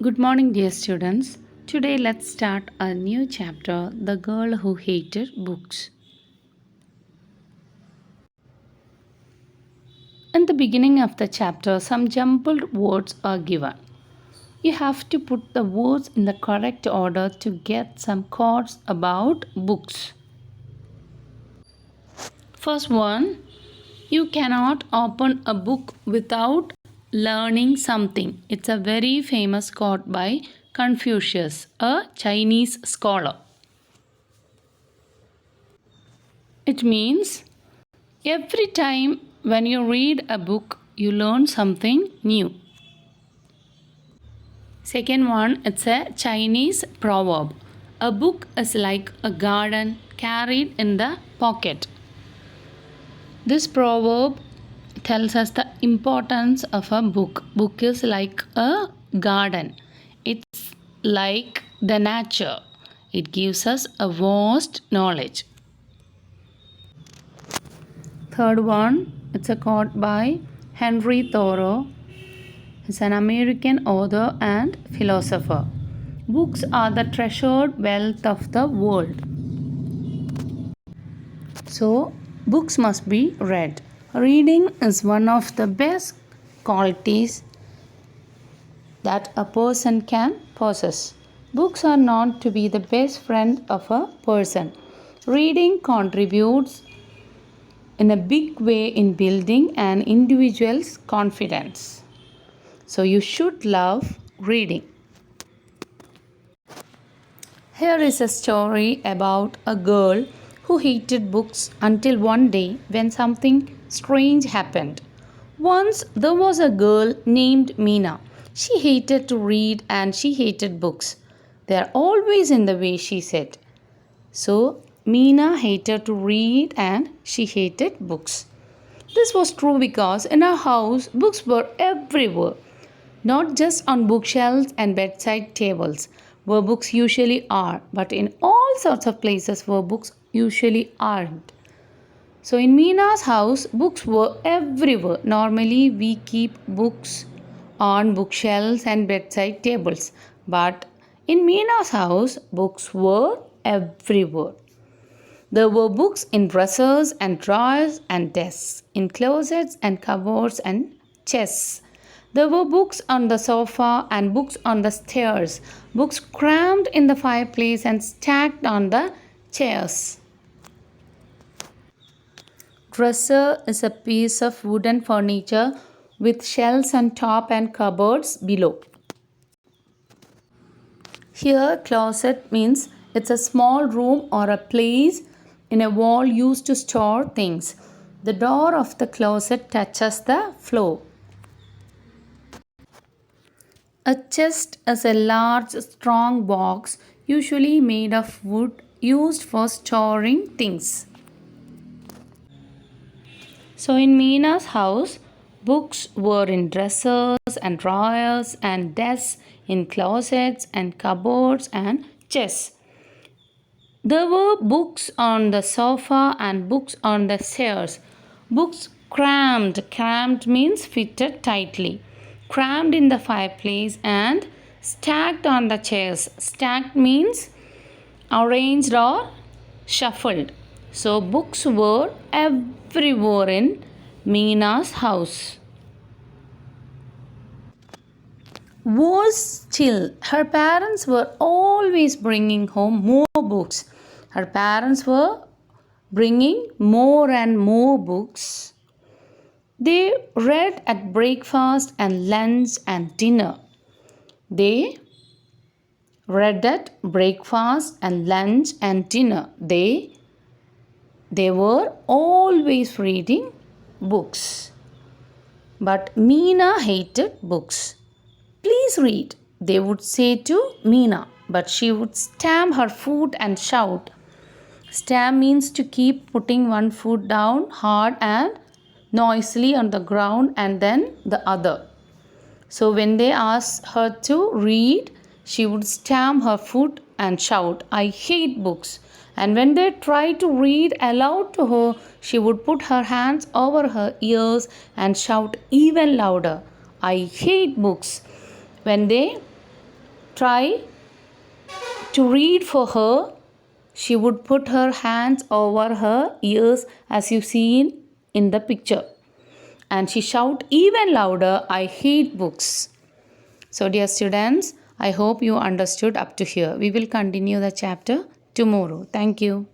Good morning, dear students. Today, let's start a new chapter The Girl Who Hated Books. In the beginning of the chapter, some jumbled words are given. You have to put the words in the correct order to get some chords about books. First one, you cannot open a book without learning something. It's a very famous quote by Confucius, a Chinese scholar. It means every time when you read a book, you learn something new. Second one, it's a Chinese proverb. A book is like a garden carried in the pocket. This proverb tells us the importance of a book. Book is like a garden. It's like the nature. It gives us a vast knowledge. Third one, it's a quote by Henry Thoreau. He's an American author and philosopher. Books are the treasured wealth of the world. So, books must be read. Reading is one of the best qualities that a person can possess. Books are known to be the best friend of a person. Reading contributes in a big way in building an individual's confidence. So you should love reading. Here is a story about a girl who hated books until one day when something strange happened. Once there was a girl named Meena. She hated to read and she hated books. They are always in the way, she said. So Meena hated to read and she hated books. This was true because in her house books were everywhere, not just on bookshelves and bedside tables, where books usually are, but in all sorts of places where books usually aren't. So in Meena's house, books were everywhere. Normally, we keep books on bookshelves and bedside tables, but in Meena's house, books were everywhere. There were books in dressers and drawers and desks, in closets and cupboards and chests. There were books on the sofa and books on the stairs, books crammed in the fireplace and stacked on the chairs. Dresser is a piece of wooden furniture with shelves on top and cupboards below. Here, closet means it's a small room or a place in a wall used to store things. The door of the closet touches the floor. A chest is a large, strong box, usually made of wood, used for storing things. So, in Meena's house, books were in dressers and drawers and desks, in closets and cupboards and chests. There were books on the sofa and books on the stairs. Books crammed. Crammed means fitted tightly. Crammed in the fireplace and stacked on the chairs. Stacked means arranged or shuffled. So books were everywhere in Meena's house. Worse still, her parents were always bringing home more books. Her parents were bringing more and more books. They read at breakfast and lunch and dinner. They read at breakfast and lunch and dinner. They were always reading books. But Meena hated books. Please read, they would say to Meena, but she would stamp her foot and shout. Stamp means to keep putting one foot down hard and noisily on the ground and then the other. So when they asked her to read, she would stamp her foot and shout, I hate books. And when they tried to read aloud to her, she would put her hands over her ears and shout even louder, I hate books. When they try to read for her, she would put her hands over her ears as you see in the picture. And she shout even louder, I hate books. So dear students, I hope you understood up to here. We will continue the chapter tomorrow. Thank you.